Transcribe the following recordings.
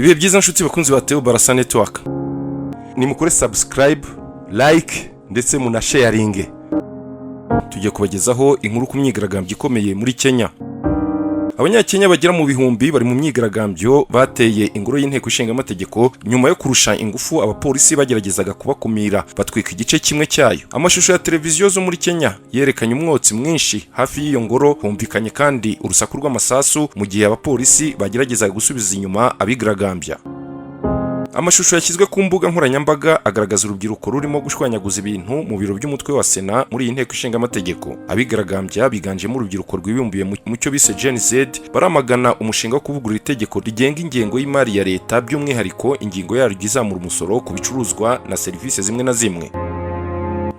Ibihe byiza nshuti bakunzi ba Barashaka network. Nimukore subscribe, like ndetse muna sharing. Tugiye kubagezaho inkuru ku myigaragambyo ikomeye muri Kenya. Abanyakenya bagera mu bihumbi bari mu myigaragambyo bateye ingoro y'inteko ishinga amategeko nyuma yo kurusha ingufu abapolisi bageragezaga kubakumira batwika igice kimwe cyayo. Amashusho ya televiziyo zo muri Kenya yerekanye umwotsi mwinshi hafi y'iyo ngoro, humvikanye kandi urusaku rw'amasasu mu gihe abapolisi bageragezaga gusubiza inyuma abigaragambya. Amashusho yashyizwe ku mbuga nkoranyambaga agaragaza urubyiruko rurimo gushwanyaguza ibintu mu biro by'umutwe wa Sena muri iyi nteko ishinga amategeko. Abigaragambya biganjemo urubyiruko rwibumbiye mu cyo bise Gen Z baramagana umushinga wo kuvugurura itegeko rigenga ingengo y'imari ya leta, by'umwihariko ingingo yaryo izamura umusoro ku bicuruzwa na serivisi zimwe na zimwe.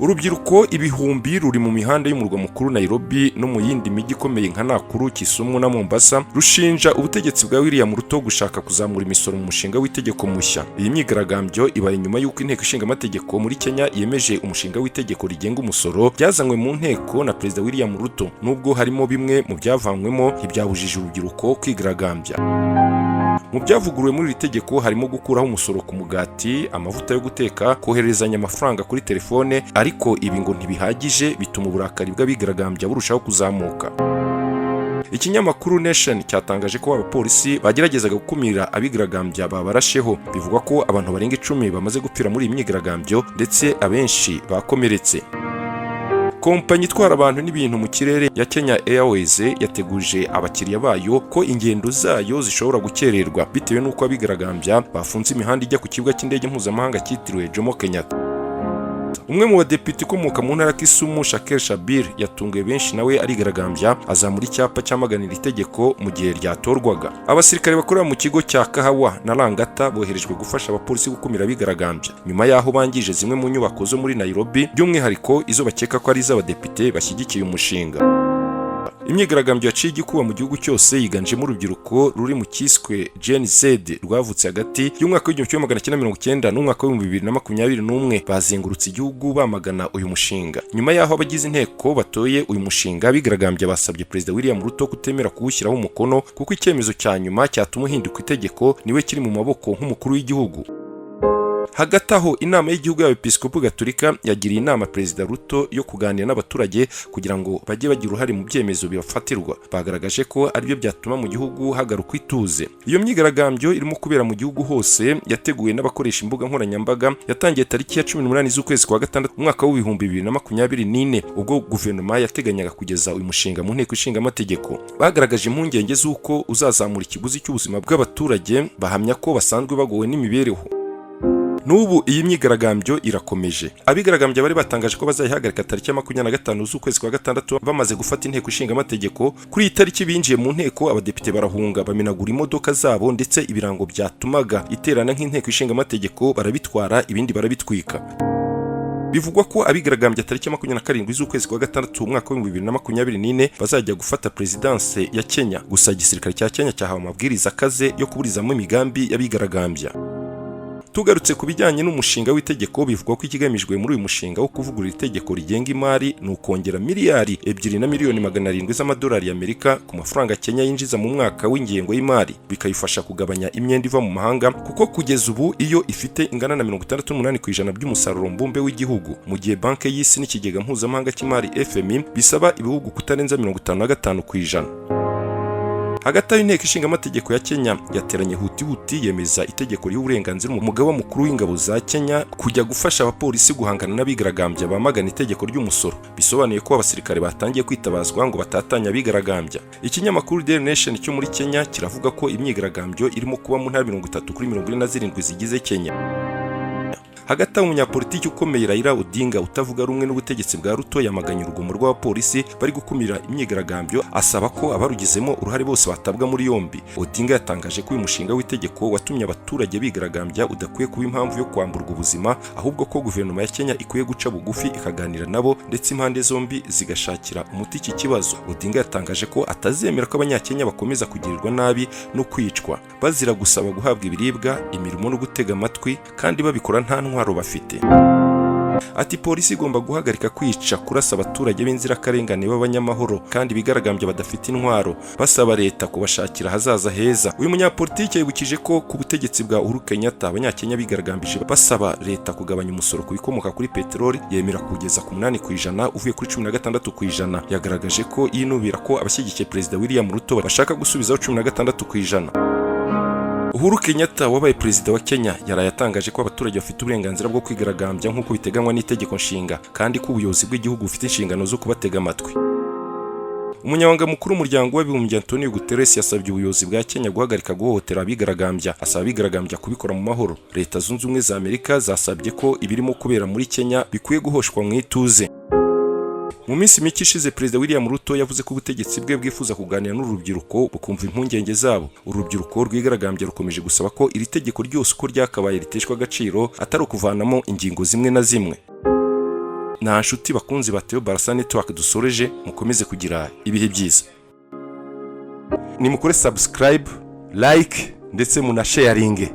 Urubyiruko ibihumbi ruri mu mihanda y'umurwa mukuru Nairobi no mu yindi mijyi ikomeye nka Nakuru, Kisumu na Mombasa rushinja ubutegetsi bwa William Ruto gushaka kuzamura imisoro mu mushinga w'itegeko mushya. Iyi myigaragambyo ibaye nyuma y'uko inteko ishinga amategeko muri Kenya yemeje umushinga w'itegeko rigenga umusoro byazanywe mu nteko na Perezida William Ruto, nubwo harimo bimwe mu byavanywemo ntibyabujije urubyiruko kwigaragambya. Mu byavuguruwe muri iri tegeko harimo gukuraho umusoro ku mugati, amavuta yo guteka, koherezanya amafaranga kuri telefone, ariko ibi ngo ntibihagije bituma uburakari bw'abigaragambya burushaho kuzamuka. Ikinyamakuru Nation cyatangaje ko abapolisi bageragezaga gukumira abigaragambya babarasheho. Bivugwa ko abantu barenga 10 bamaze gupfira muri iyi myigaragambyo ndetse abenshi bakomeretse. Kompanyi itwara abantu n'ibintu mu kirere ya Kenya Airways yateguje abakiriya bayo ko ingendo zayo zishobora gukererwa bitewe n'uko abigaragambya bafunze imihanda ijya ku kibuga cy'indege mpuzamahanga cyitiriwe Jomo Kenyatta. Umwe mu badepite ukomoka mu ntara Kisumu, Shaker Shabir, yatunguye benshi nawe arigaragambya azamura icyapa cyamaganira itegeko mu gihe ryatorwaga. Abasirikare bakorera mu kigo cya Kahawa na Langata boherejwe gufasha abapolisi gukumira abigaragambya nyuma yaho bangije zimwe mu nyubako zo muri Nairobi, by'umwihariko izo bakeka ko ari iz'abadepite bashyigikiye umushinga. Imyigaragambyo yaciye igikuba mu gihugu cyose yiganjemo urubyiruko ruri mu kiswe Gen Z rwavutse hagati y'umwaka w'1990 n'umwaka w'2021 bazengurutse igihugu bamagana uyu mushinga. Nyuma yaho abagize inteko batoye uyu mushinga, bigaragambya basabye Perezida William Ruto kutemera kuwushyiraho umukono kuko icyemezo cya nyuma cyatuma uhinduka itegeko niwe kiri mu maboko nk'umukuru w'igihugu. Hagati aho inama y'igihugu y'abepiskopi gatolika yagiriye inama Perezida Ruto yo kuganira n'abaturage kugira ngo bajye bagira uruhare mu byemezo bibafatirwa. Bagaragaje ko aribyo byatuma mu gihugu hagaruka ituze. Iyo myigaragambyo irimo kubera mu gihugu hose yateguwe n'abakoresha imbuga nkoranyambaga yatangiye tariki ya 18 z'ukwezi kwa gatandatu umwaka w'2024 ubwo guverinoma yateganyaga kugeza uyu mushinga mu nteko ishinga amategeko. Bagaragaje impungenge z'uko uzazamura ikiguzi cy'ubuzima bw'abaturage, bahamya ko basanzwe bagowe n'imibereho. Nubu iyi myigaragambyo irakomeje. Abigaragambya bari batangaje ko bazayihagarika tariki ya 25 z'ukwezi kwa gatandatu bamaze gufata inteko ishinga amategeko. Kuri iyi tariki binjiye mu nteko, abadepite barahunga bamenagura imodoka zabo ndetse ibirango byatumaga iterana nk'inteko ishinga amategeko barabitwara, ibindi barabitwika. Bivugwa ko abigaragambya tariki ya 27 z'ukwezi kwa gatandatu umwaka w'2024 bazajya gufata Perezidanse ya Kenya. Gusa igisirikare cya Kenya cyahawe amabwiriza akaze yo kuburizamo imigambi y'abigaragambya. Tugarutse ku bijyanye n'umushinga w'itegeko, bivugwa ko ikigamijwe muri uyu mushinga wo kuvugurura itegeko rigenga imari ni ukongera miliyari 2 na miliyoni 700 z'amadolari y'Amerika ku mafaranga Kenya yinjiza mu mwaka w'ingengo y'imari, bikayifasha kugabanya imyenda iva mu mahanga kuko kugeza ubu iyo ifite ingana na 68% by'umusaruro mbumbe w'igihugu, mu gihe banki y'isi n'ikigega mpuzamahanga cy'imari FMI bisaba ibihugu kutarenza 55%. Hagati y'inteko ishinga amategeko ya Kenya yateranye huti yemeza itegeko ry'uburenganzira umugaba mukuru w'ingabo za Kenya kujya gufasha abapolisi guhangana n'abigaragambya bamagana itegeko ry'umusoro. Bisobanuye ko abasirikare batangiye kwitabazwa ngo batatanya abigaragambya. Ikinyamakuru Daily Nation cyo muri Kenya kiravuga ko imyigaragambyo irimo kuba mu ntara 30 kuri 47 zigize Kenya. Hagati umunyapolitiki ukomeye Raila Odinga utavuga rumwe n'ubutegetsi bwa Ruto yamaganye urugomo rw'abapolisi bari gukumira imyigaragambyo, asaba ko abarugizemo uruhare bose batabwa muri yombi. Odinga yatangaje ko uyu mushinga w'itegeko watumye abaturage bigaragambya udakwiye kuba impamvu yo kwamburwa ubuzima, ahubwo ko guverinoma ya Kenya ikwiye guca bugufi ikaganira nabo ndetse impande zombi zigashakira umuti iki kibazo. Odinga yatangaje ko atazemera ko abanyakenya bakomeza kugirirwa nabi no kwicwa bazira gusaba guhabwa ibiribwa, imirimo no gutega amatwi kandi babikora nta ntwaro bafite. ati polisi igomba guhagarika kwica, kurasa abaturage b'inzirakarengane b'abanyamahoro kandi bigaragambya badafite intwaro, basaba leta kubashakira ahazaza heza. Uyu munyapolitiki yibukije ko ku butegetsi bwa Uhuru Kenyatta abanyakenya bigaragambije basaba leta kugabanya umusoro ku bikomoka kuri peteroli, yemera kugeza ku 8% uvuye kuri 16%. Yagaragaje ko yinubira ko abashyigikiye Perezida William Ruto bashaka gusubizaho 16%. Uhuru Kenyatta wabaye perezida wa Kenya yaraye atangaje ko abaturage bafite uburenganzira bwo kwigaragambya nk'uko biteganywa n'itegeko nshinga kandi ko ubuyobozi bw'igihugu bufite inshingano zo kubatega amatwi. Umunyamabanga mukuru w'umuryango w'abibumbye Antonio Guterres yasabye ubuyobozi bwa Kenya guhagarika guhohotera abigaragambya, asaba abigaragambya kubikora mu mahoro. Leta Zunze Ubumwe za Amerika zasabye ko ibirimo kubera muri Kenya bikwiye guhoshwa mu ituze. Mu minsi mike ishize Perezida William Ruto yavuze ko ubutegetsi bwe bwifuza kuganira n'urubyiruko bukumva impungenge zabo. Urubyiruko rwigaragambya rukomeje gusaba ko iri tegeko ryose uko ryakabaye riteshwa agaciro atari ukuvanamo ingingo zimwe na zimwe. Nta nshuti bakunzi ba Barashaka Network dusoreje, mukomeze kugira ibihe byiza. Nimukore subscribe, like ndetse munasharinge.